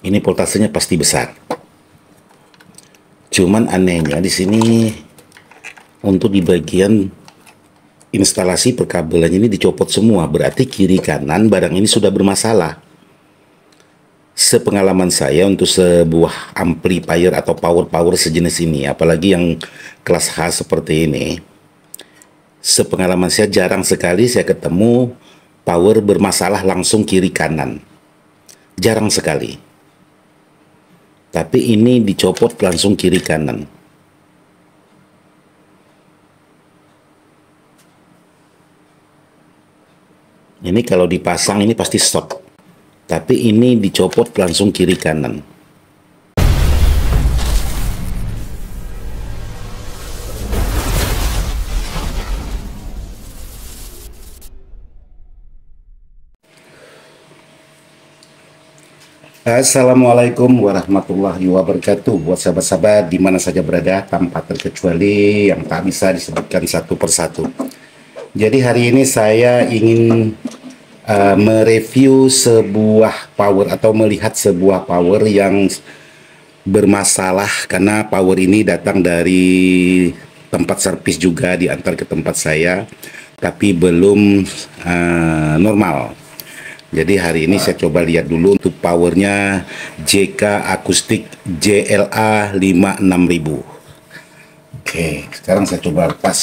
Ini voltasenya pasti besar. Cuman anehnya di sini untuk di bagian instalasi perkabelan ini dicopot semua, berarti kiri kanan barang ini sudah bermasalah. Sepengalaman saya untuk sebuah amplifier atau power sejenis ini, apalagi yang kelas H seperti ini, sepengalaman saya jarang sekali saya ketemu power bermasalah langsung kiri kanan. Jarang sekali. Tapi ini dicopot langsung kiri kanan. Ini kalau dipasang ini pasti short. Tapi ini dicopot langsung kiri kanan. Assalamualaikum warahmatullahi wabarakatuh. Buat sahabat-sahabat di mana saja berada, tanpa terkecuali yang tak bisa disebutkan satu persatu. Jadi hari ini saya ingin mereview sebuah power atau melihat sebuah power yang bermasalah, karena power ini datang dari tempat servis juga diantar ke tempat saya, tapi belum normal. Jadi hari ini saya coba lihat dulu untuk powernya JK Akustik JLA 56000. Oke, sekarang saya coba lepas.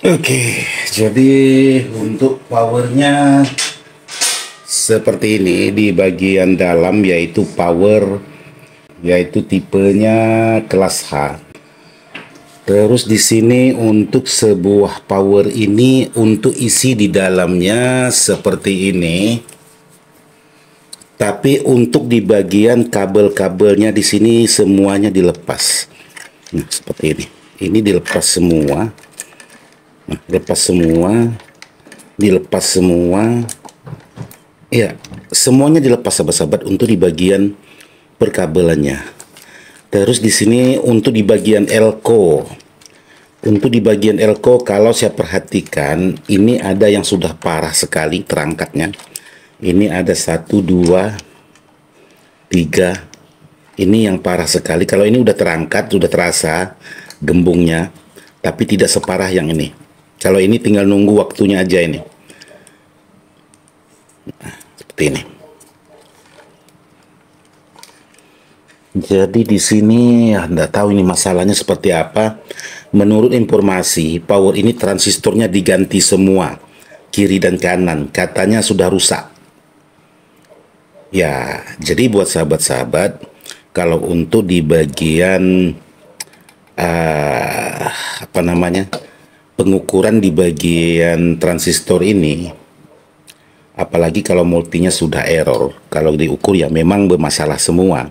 Oke, jadi untuk powernya seperti ini di bagian dalam, yaitu power, yaitu tipenya kelas H. Terus di sini untuk sebuah power ini untuk isi di dalamnya seperti ini. Tapi untuk di bagian kabel-kabelnya di sini semuanya dilepas. Nah, seperti ini. Ini dilepas semua. Nah, dilepas semua, ya, semuanya dilepas sahabat-sahabat untuk di bagian perkabelannya. Terus di sini untuk di bagian elko, kalau saya perhatikan ini ada yang sudah parah sekali terangkatnya. Ini ada 1, 2, 3. Ini yang parah sekali. Kalau ini udah terangkat, sudah terasa gembungnya, tapi tidak separah yang ini. Kalau ini tinggal nunggu waktunya aja ini. Nah, seperti ini. Jadi di sini ya nggak tahu ini masalahnya seperti apa. Menurut informasi, power ini transistornya diganti semua, kiri dan kanan. Katanya sudah rusak. Ya, jadi buat sahabat-sahabat, kalau untuk di bagian pengukuran di bagian transistor ini, apalagi kalau multinya sudah error, kalau diukur ya memang bermasalah semua.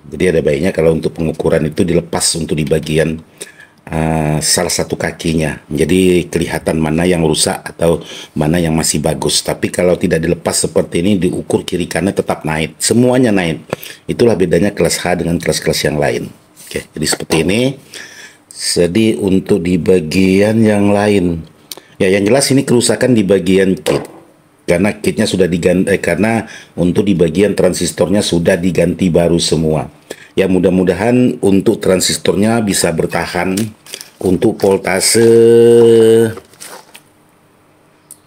Jadi ada baiknya kalau untuk pengukuran itu dilepas untuk di bagian salah satu kakinya, jadi kelihatan mana yang rusak atau mana yang masih bagus. Tapi kalau tidak dilepas seperti ini, diukur kiri kanan tetap naik, semuanya naik. Itulah bedanya kelas H dengan kelas-kelas yang lain. Oke, jadi seperti ini. Jadi untuk di bagian yang lain, ya yang jelas ini kerusakan di bagian kit, karena kitnya sudah diganti, karena untuk di bagian transistornya sudah diganti baru semua. Ya mudah-mudahan untuk transistornya bisa bertahan. Untuk voltase,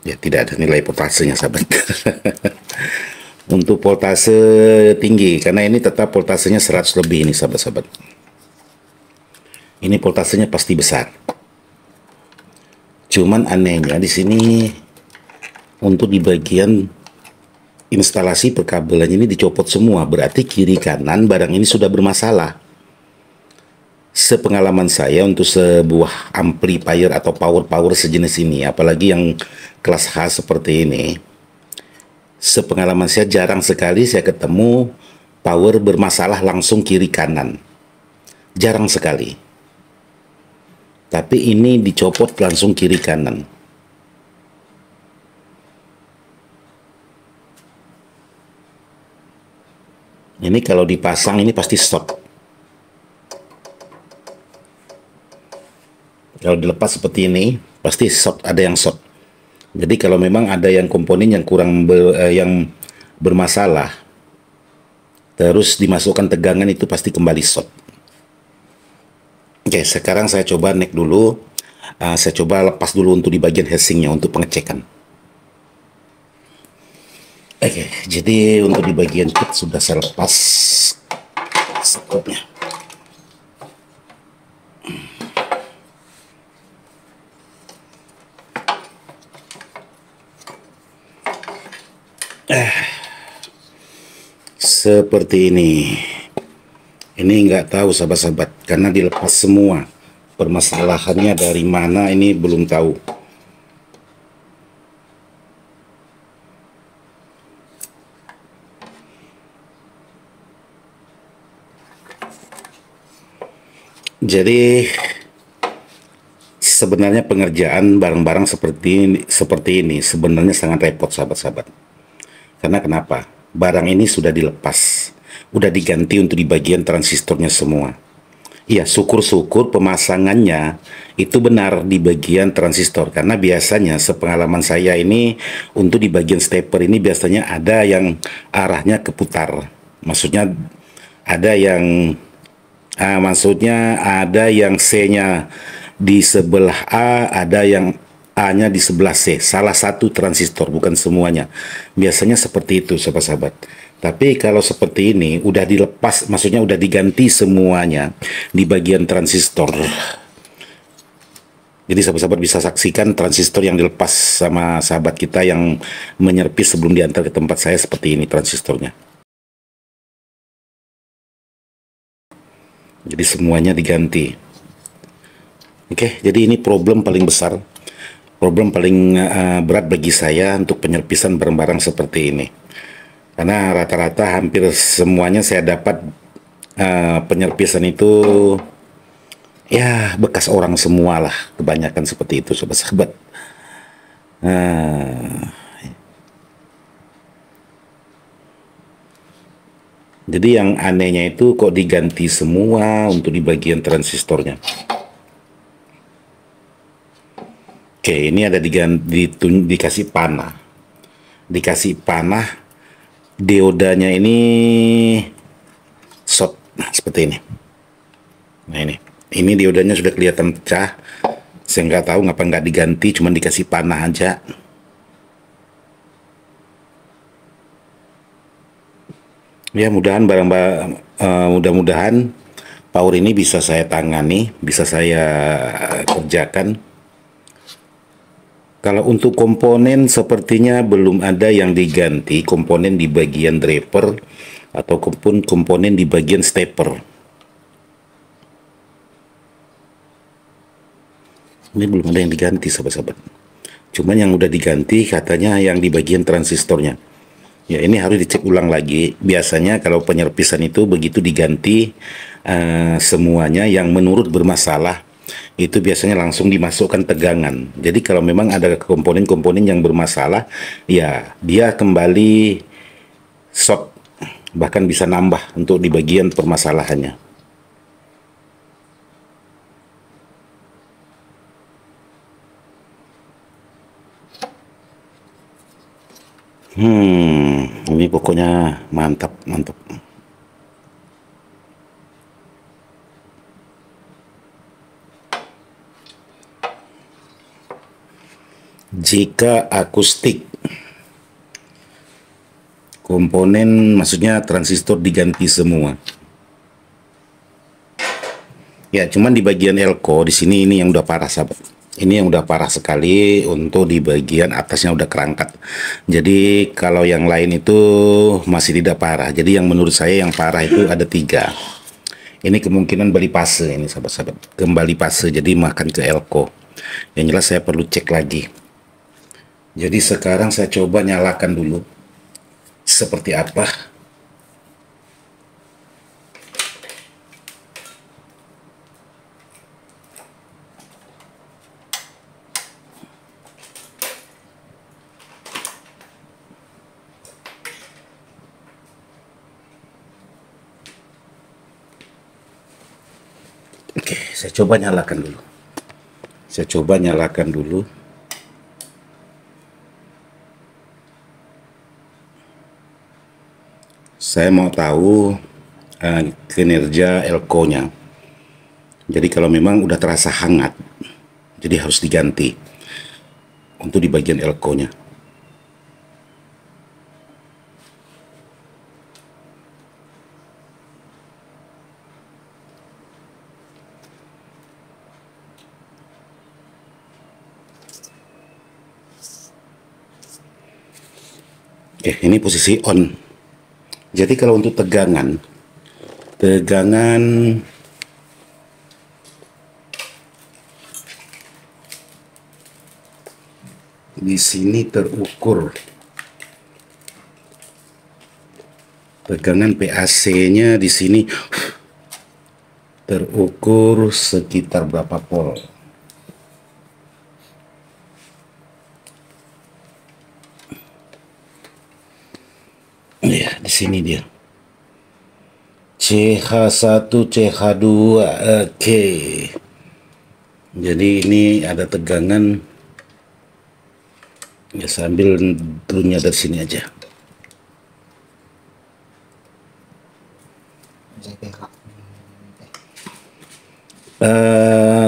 ya tidak ada nilai voltasenya sahabat. Untuk voltase tinggi, karena ini tetap voltasenya 100 lebih ini sahabat-sahabat. Ini voltasenya pasti besar. Cuman anehnya di sini untuk di bagian instalasi perkabelannya ini dicopot semua, berarti kiri kanan barang ini sudah bermasalah. Sepengalaman saya untuk sebuah amplifier atau power sejenis ini, apalagi yang kelas H seperti ini, sepengalaman saya jarang sekali saya ketemu power bermasalah langsung kiri kanan. Jarang sekali. Tapi ini dicopot langsung kiri kanan. Ini kalau dipasang ini pasti short. Kalau dilepas seperti ini pasti short, ada yang short. Jadi kalau memang ada yang komponen yang yang bermasalah, terus dimasukkan tegangan itu pasti kembali short. Oke, sekarang saya coba neck dulu. Saya coba lepas dulu untuk di bagian heatsingnya untuk pengecekan. Oke, jadi untuk di bagian kit sudah saya lepas stopnya. Seperti ini. Ini nggak tahu sahabat-sahabat, karena dilepas semua. Permasalahannya dari mana ini belum tahu. Jadi sebenarnya pengerjaan barang-barang seperti ini sebenarnya sangat repot sahabat-sahabat. Karena kenapa? Barang ini sudah dilepas, udah diganti untuk di bagian transistornya semua. Iya, syukur-syukur pemasangannya itu benar di bagian transistor, karena biasanya sepengalaman saya ini untuk di bagian stepper ini biasanya ada yang arahnya keputar. Maksudnya ada yang C-nya di sebelah A, ada yang A-nya di sebelah C. Salah satu transistor, bukan semuanya. Biasanya seperti itu, sahabat-sahabat. Tapi kalau seperti ini, udah dilepas, maksudnya udah diganti semuanya di bagian transistor. Jadi sahabat-sahabat bisa saksikan transistor yang dilepas sama sahabat kita yang menyerpis sebelum diantar ke tempat saya seperti ini transistornya. Jadi semuanya diganti. Oke, jadi ini problem paling besar, problem paling berat bagi saya untuk penyerpisan barang-barang seperti ini. Karena rata-rata hampir semuanya saya dapat penyerpisan itu ya bekas orang semua lah, kebanyakan seperti itu sahabat-sahabat. Jadi yang anehnya itu kok diganti semua untuk di bagian transistornya. Oke, ini ada dikasih panah. Dikasih panah, diodanya ini short, nah, seperti ini. Nah ini diodanya sudah kelihatan pecah. Saya nggak tahu ngapa nggak diganti, cuman dikasih panah aja. Ya mudah-mudahan power ini bisa saya tangani, bisa saya kerjakan. Kalau untuk komponen sepertinya belum ada yang diganti, komponen di bagian driver ataupun komponen di bagian stepper. Ini belum ada yang diganti sahabat-sahabat. Cuman yang udah diganti katanya yang di bagian transistornya. Ya, ini harus dicek ulang lagi. Biasanya kalau penyerpisan itu begitu diganti semuanya yang menurut bermasalah, itu biasanya langsung dimasukkan tegangan. Jadi kalau memang ada komponen-komponen yang bermasalah, ya dia kembali short, bahkan bisa nambah untuk di bagian permasalahannya. Ini pokoknya mantap. Jika akustik komponen, maksudnya transistor diganti semua. Ya, cuman di bagian elko di sini ini yang udah parah sahabat. Ini yang udah parah sekali, untuk di bagian atasnya udah kerangkat. Jadi kalau yang lain itu masih tidak parah. Jadi yang menurut saya yang parah itu ada 3. Ini kemungkinan Bali Pase ini sahabat-sahabat. Kembali Pase, jadi makan ke elko. Yang jelas saya perlu cek lagi. Jadi sekarang saya coba nyalakan dulu. Seperti apa. Oke, saya coba nyalakan dulu. Saya coba nyalakan dulu. Saya mau tahu kinerja elko-nya. Jadi kalau memang udah terasa hangat, jadi harus diganti untuk di bagian elko-nya. Oke, ini posisi on. Jadi kalau untuk tegangan di sini terukur. Tegangan PAC-nya di sini terukur sekitar berapa volt? Ya, di sini dia. CH1, CH2, oke. Jadi ini ada tegangan. Ya, sambil turunnya dari sini aja.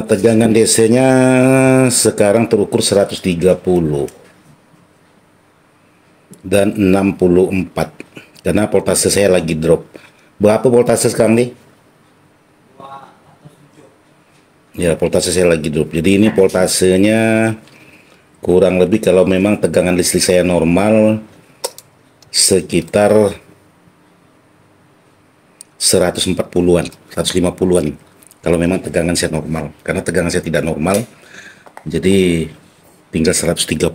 Tegangan DC-nya sekarang terukur 130 dan 64 karena voltase saya lagi drop. Berapa voltase sekarang nih? Ya, voltase saya lagi drop. Jadi ini voltasenya kurang lebih, kalau memang tegangan listrik saya normal, sekitar 140-an, 150-an. Kalau memang tegangan saya normal. Karena tegangan saya tidak normal, jadi tinggal 130.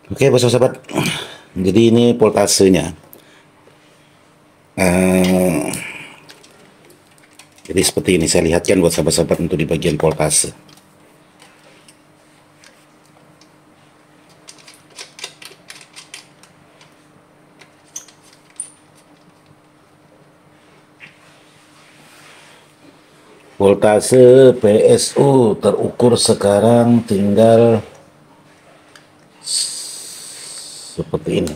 Oke, sahabat. Jadi ini voltasenya. Jadi seperti ini, saya lihatkan buat sahabat-sahabat untuk di bagian voltase. Voltase PSU terukur sekarang tinggal seperti ini.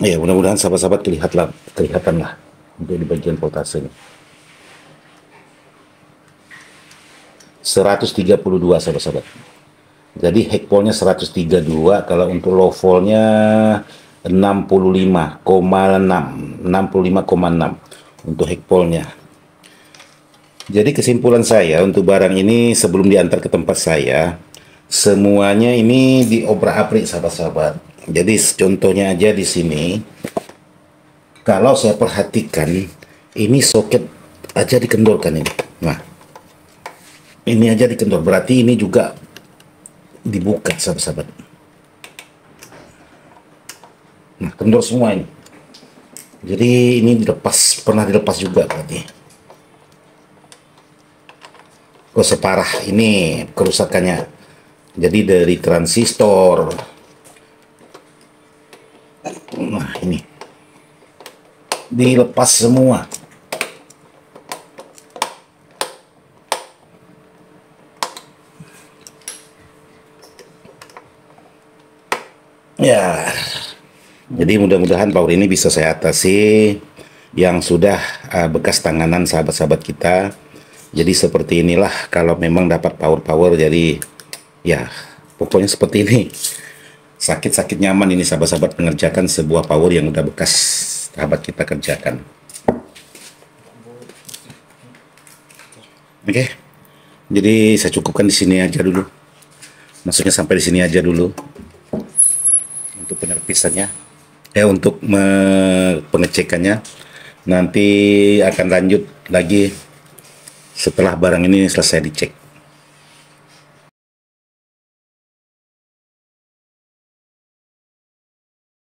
Ya, mudah-mudahan sahabat-sahabat kelihatan lah untuk di bagian voltasenya. 132 sahabat-sahabat. Jadi high voltnya 132, kalau untuk low voltnya 65,6 untuk high voltnya. Jadi kesimpulan saya untuk barang ini sebelum diantar ke tempat saya, semuanya ini diobrak-abrik sahabat-sahabat. Jadi contohnya aja di sini, kalau saya perhatikan ini soket aja dikendorkan ini. Nah, ini aja dikendor, berarti ini juga dibuka sahabat-sahabat. Nah, kendor semua ini. Jadi ini dilepas, pernah dilepas juga berarti. Kok separah ini kerusakannya. Jadi dari transistor. Nah, ini dilepas semua. Ya, jadi mudah-mudahan power ini bisa saya atasi yang sudah bekas tanganan sahabat-sahabat kita. Jadi seperti inilah kalau memang dapat power-power, jadi ya pokoknya seperti ini. sakit-sakit nyaman ini sahabat-sahabat mengerjakan sebuah power yang udah bekas sahabat kita kerjakan. Oke, jadi saya cukupkan di sini aja dulu. Maksudnya sampai di sini aja dulu untuk penerpisannya. Untuk pengecekannya nanti akan lanjut lagi setelah barang ini selesai dicek.